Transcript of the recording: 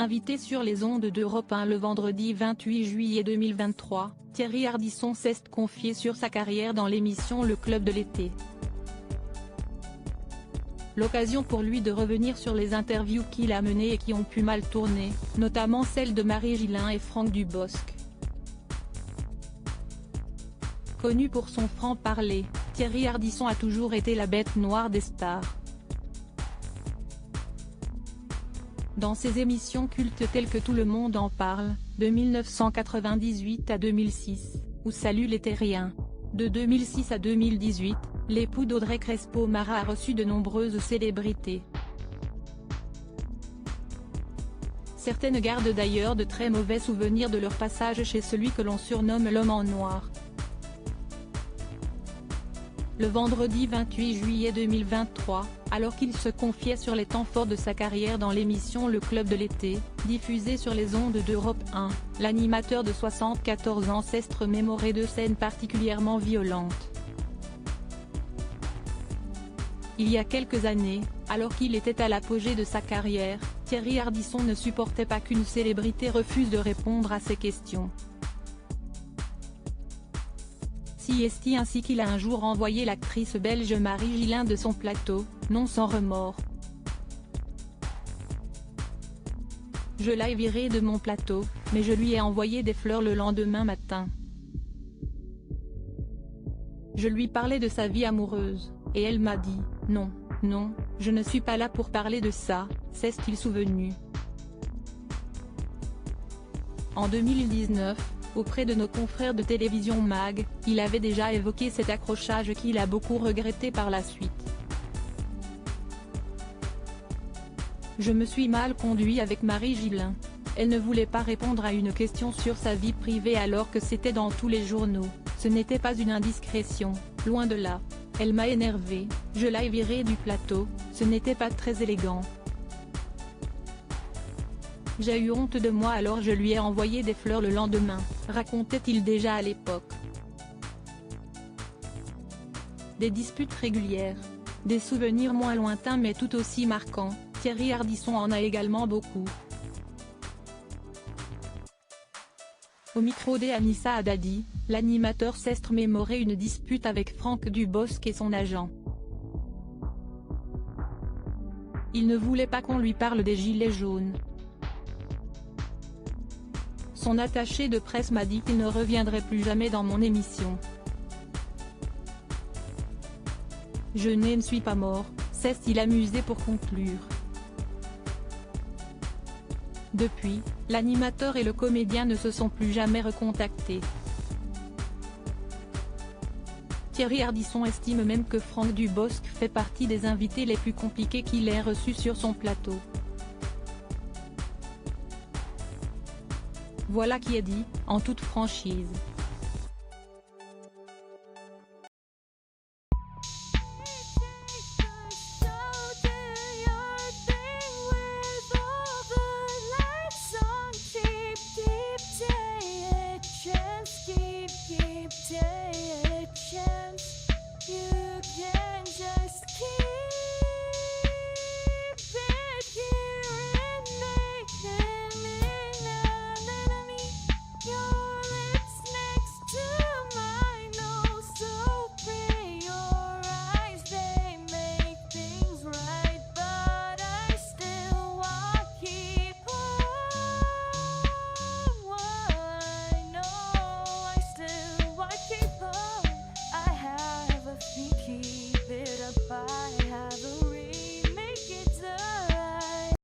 Invité sur les ondes d'Europe 1 le vendredi 28 juillet 2023, Thierry Ardisson s'est confié sur sa carrière dans l'émission Le Club de l'été. L'occasion pour lui de revenir sur les interviews qu'il a menées et qui ont pu mal tourner, notamment celles de Marie Gillin et Franck Dubosc. Connu pour son franc-parler, Thierry Ardisson a toujours été la bête noire des stars. Dans ses émissions cultes telles que Tout le monde en parle, de 1998 à 2006, ou Salut les terriens. De 2006 à 2018, l'époux d'Audrey Crespo-Mara a reçu de nombreuses célébrités. Certaines gardent d'ailleurs de très mauvais souvenirs de leur passage chez celui que l'on surnomme l'homme en noir. Le vendredi 28 juillet 2023, alors qu'il se confiait sur les temps forts de sa carrière dans l'émission Le Club de l'été, diffusée sur les ondes d'Europe 1, l'animateur de 74 ans s'est remémoré de scènes particulièrement violentes. Il y a quelques années, alors qu'il était à l'apogée de sa carrière, Thierry Ardisson ne supportait pas qu'une célébrité refuse de répondre à ses questions. Est ainsi qu'il a un jour envoyé l'actrice belge Marie Gillin de son plateau, non sans remords. Je l'ai virée de mon plateau, mais je lui ai envoyé des fleurs le lendemain matin. Je lui parlais de sa vie amoureuse, et elle m'a dit, non, non, je ne suis pas là pour parler de ça, s'est-il souvenu. En 2019, auprès de nos confrères de télévision MAG, il avait déjà évoqué cet accrochage qu'il a beaucoup regretté par la suite. Je me suis mal conduit avec Marie Gillin. Elle ne voulait pas répondre à une question sur sa vie privée alors que c'était dans tous les journaux, ce n'était pas une indiscrétion, loin de là. Elle m'a énervé, je l'ai virée du plateau, ce n'était pas très élégant. J'ai eu honte de moi alors je lui ai envoyé des fleurs le lendemain, racontait-il déjà à l'époque. Des disputes régulières. Des souvenirs moins lointains mais tout aussi marquants, Thierry Ardisson en a également beaucoup. Au micro d'Anissa Haddadi, l'animateur s'est remémoré une dispute avec Franck Dubosc et son agent. Il ne voulait pas qu'on lui parle des gilets jaunes. Son attaché de presse m'a dit qu'il ne reviendrait plus jamais dans mon émission. Je ne suis pas mort, s'est-il amusé pour conclure. Depuis, l'animateur et le comédien ne se sont plus jamais recontactés. Thierry Ardisson estime même que Franck Dubosc fait partie des invités les plus compliqués qu'il ait reçus sur son plateau. Voilà qui est dit, en toute franchise.